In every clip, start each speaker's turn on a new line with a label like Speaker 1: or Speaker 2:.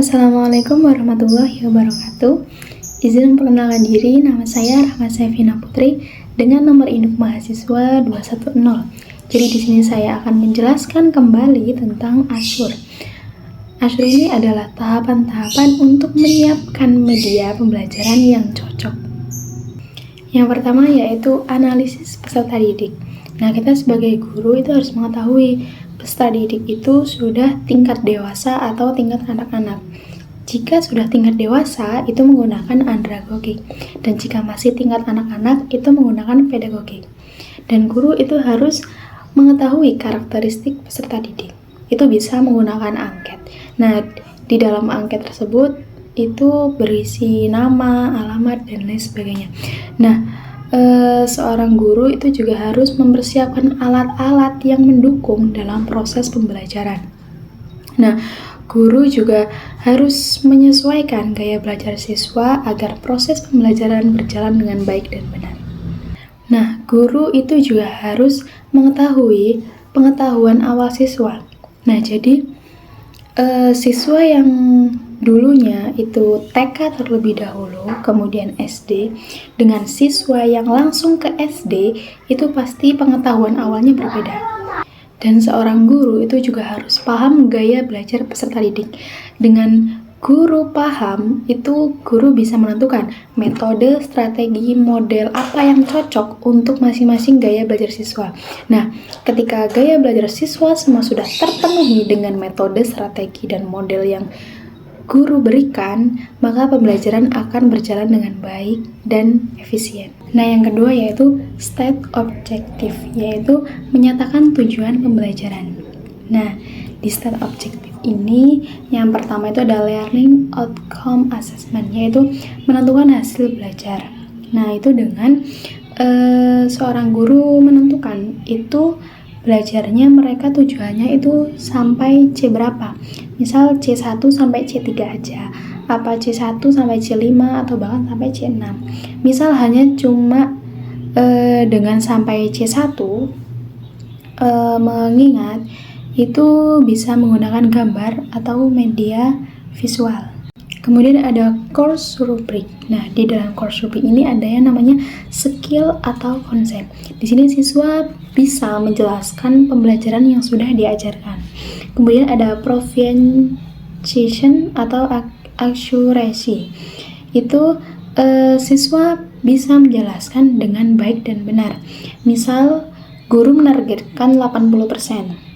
Speaker 1: Assalamualaikum warahmatullahi wabarakatuh. Izin memperkenalkan diri, nama saya Rahma Saifina Putri dengan nomor induk mahasiswa 210. Jadi di sini saya akan menjelaskan kembali tentang Asyur. Asyur ini adalah tahapan-tahapan untuk menyiapkan media pembelajaran yang cocok. Yang pertama yaitu analisis peserta didik. Nah, kita sebagai guru itu harus mengetahui peserta didik itu sudah tingkat dewasa atau tingkat anak-anak. Jika sudah tingkat dewasa, itu menggunakan andragogik. Dan jika masih tingkat anak-anak, itu menggunakan pedagogik. Dan guru itu harus mengetahui karakteristik peserta didik. Itu bisa menggunakan angket. Nah, di dalam angket tersebut, itu berisi nama, alamat, dan lain sebagainya. Nah, seorang guru itu juga harus mempersiapkan alat-alat yang mendukung dalam proses pembelajaran. Nah, guru juga harus menyesuaikan gaya belajar siswa agar proses pembelajaran berjalan dengan baik dan benar. Nah, guru itu juga harus mengetahui pengetahuan awal siswa. Nah, jadi siswa yang dulunya itu TK terlebih dahulu, kemudian SD, dengan siswa yang langsung ke SD, itu pasti pengetahuan awalnya berbeda. Dan seorang guru itu juga harus paham gaya belajar peserta didik. Dengan guru paham, itu guru bisa menentukan metode, strategi, model apa yang cocok untuk masing-masing gaya belajar siswa. Nah, ketika gaya belajar siswa semua sudah terpenuhi dengan metode, strategi, dan model yang guru berikan, maka pembelajaran akan berjalan dengan baik dan efisien. Nah, yang kedua yaitu state objective, yaitu menyatakan tujuan pembelajaran. Nah, di state objective ini yang pertama itu ada learning outcome assessment, yaitu menentukan hasil belajar. Nah, itu dengan seorang guru menentukan itu belajarnya mereka tujuannya itu sampai C berapa. Misal C1 sampai C3 aja, apa C1 sampai C5 atau bahkan sampai C6. Misal hanya cuma dengan sampai C1 mengingat itu bisa menggunakan gambar atau media visual. Kemudian ada course rubric. Nah, di dalam course rubric ini ada yang namanya skill atau konsep. Di sini siswa bisa menjelaskan pembelajaran yang sudah diajarkan. Kemudian ada pronunciation atau accuracy. Itu siswa bisa menjelaskan dengan baik dan benar. Misal guru menargetkan 80%.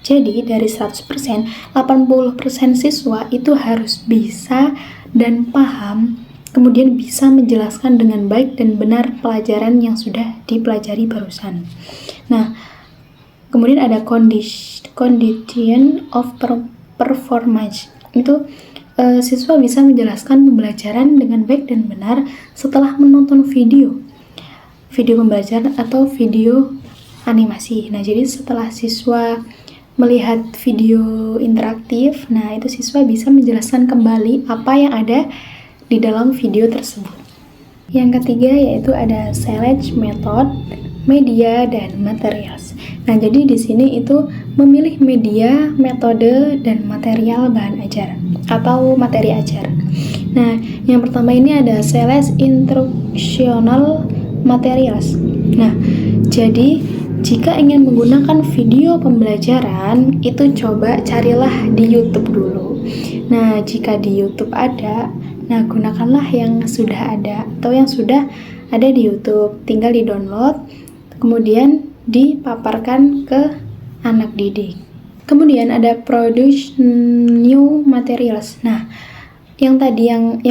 Speaker 1: Jadi dari 100%, 80% siswa itu harus bisa dan paham, kemudian bisa menjelaskan dengan baik dan benar pelajaran yang sudah dipelajari barusan. Nah, kemudian ada condition of performance. Itu siswa bisa menjelaskan pembelajaran dengan baik dan benar setelah menonton video pembelajaran atau video animasi. Nah, jadi setelah siswa melihat video interaktif, nah itu siswa bisa menjelaskan kembali apa yang ada di dalam video tersebut. Yang ketiga yaitu ada selection method, media, dan materials. Nah, jadi di sini itu memilih media, metode, dan material bahan ajar atau materi ajar. Nah, yang pertama ini ada select instructional materials. Nah, jadi jika ingin menggunakan video pembelajaran, itu coba carilah di YouTube dulu. Nah, jika di YouTube ada, nah gunakanlah yang sudah ada atau yang sudah ada di YouTube. Tinggal di-download, kemudian dipaparkan ke anak didik. Kemudian ada produce new materials. Nah, yang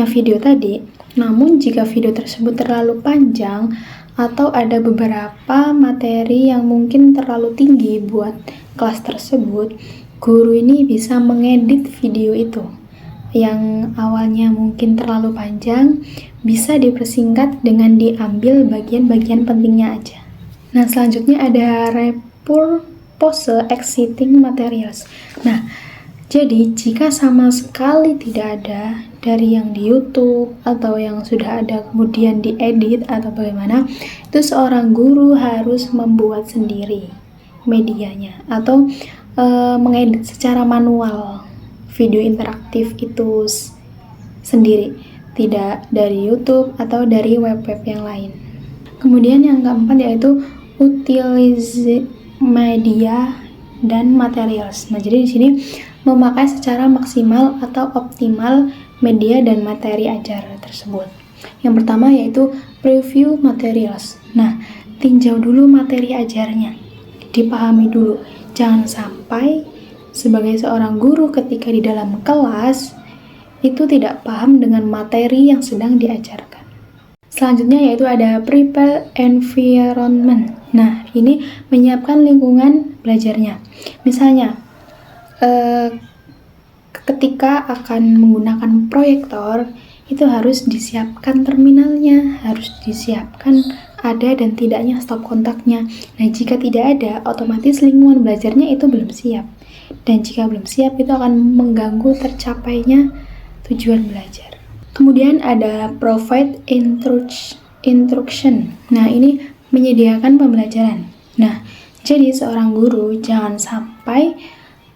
Speaker 1: video tadi, namun jika video tersebut terlalu panjang atau ada beberapa materi yang mungkin terlalu tinggi buat kelas tersebut, guru ini bisa mengedit video itu. Yang awalnya mungkin terlalu panjang, bisa dipersingkat dengan diambil bagian-bagian pentingnya aja. Nah, selanjutnya ada repurpose exciting materials. Nah, jadi jika sama sekali tidak ada dari yang di YouTube atau yang sudah ada kemudian diedit atau bagaimana, itu seorang guru harus membuat sendiri medianya atau mengedit secara manual video interaktif itu sendiri, tidak dari YouTube atau dari web-web yang lain. Kemudian yang keempat yaitu utilize media dan materials. Nah, jadi di sini memakai secara maksimal atau optimal media dan materi ajar tersebut. Yang pertama yaitu preview materials. Nah, tinjau dulu materi ajarnya, dipahami dulu. Jangan sampai sebagai seorang guru ketika di dalam kelas itu tidak paham dengan materi yang sedang diajarkan. Selanjutnya yaitu ada prepare environment. Nah, ini menyiapkan lingkungan belajarnya. Misalnya, ketika akan menggunakan proyektor, itu harus disiapkan terminalnya, harus disiapkan ada dan tidaknya stop kontaknya. Nah, jika tidak ada, otomatis lingkungan belajarnya itu belum siap. Dan jika belum siap, itu akan mengganggu tercapainya tujuan belajar. Kemudian ada provide instruction. Nah, ini menyediakan pembelajaran. Nah, jadi seorang guru jangan sampai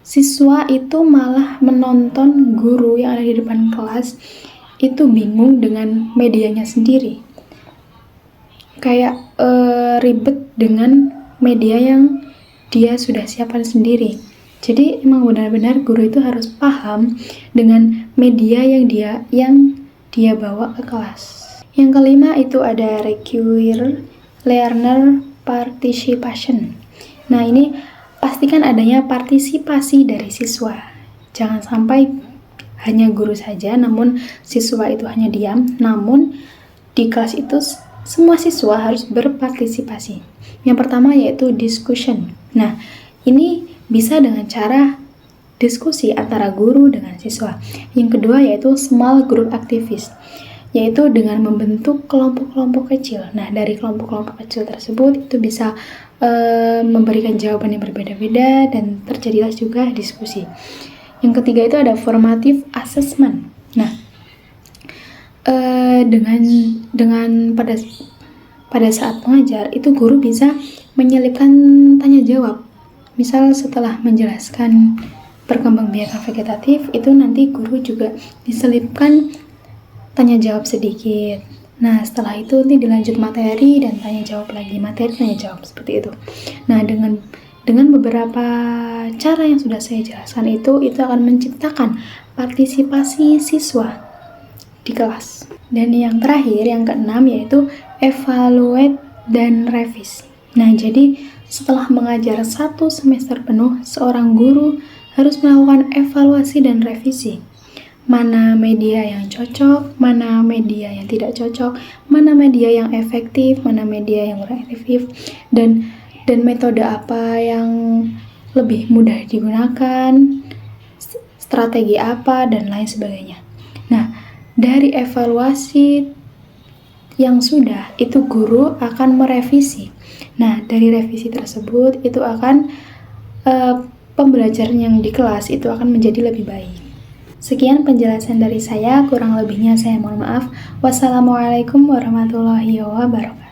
Speaker 1: siswa itu malah menonton guru yang ada di depan kelas itu bingung dengan medianya sendiri. Kayak ribet dengan media yang dia sudah siapkan sendiri. Jadi emang benar-benar guru itu harus paham dengan media yang dia bawa ke kelas. Yang kelima itu ada require learner participation. Nah, ini pastikan adanya partisipasi dari siswa. Jangan sampai hanya guru saja, namun siswa itu hanya diam. Namun di kelas itu semua siswa harus berpartisipasi. Yang pertama yaitu discussion. Nah, ini bisa dengan cara diskusi antara guru dengan siswa. Yang kedua yaitu small group activities, yaitu dengan membentuk kelompok-kelompok kecil. Nah, dari kelompok-kelompok kecil tersebut itu bisa memberikan jawaban yang berbeda-beda dan terjadilah juga diskusi. Yang ketiga itu ada formative assessment. Nah, dengan pada saat mengajar itu guru bisa menyelipkan tanya jawab. Misal setelah menjelaskan perkembangbiakan vegetatif, itu nanti guru juga diselipkan tanya jawab sedikit. Nah, setelah itu nanti dilanjut materi dan tanya jawab lagi, materi tanya jawab, seperti itu. Nah, dengan beberapa cara yang sudah saya jelaskan itu akan menciptakan partisipasi siswa di kelas. Dan yang terakhir, yang keenam yaitu evaluate dan revisi. Nah, jadi setelah mengajar 1 semester penuh, seorang guru harus melakukan evaluasi dan revisi. Mana media yang cocok, mana media yang tidak cocok, mana media yang efektif, mana media yang kurang efektif, dan metode apa yang lebih mudah digunakan, strategi apa, dan lain sebagainya. Nah, dari evaluasi yang sudah, itu guru akan merevisi. Nah, dari revisi tersebut, itu akan pembelajaran yang di kelas itu akan menjadi lebih baik. Sekian penjelasan dari saya, kurang lebihnya saya mohon maaf. Wassalamualaikum warahmatullahi wabarakatuh.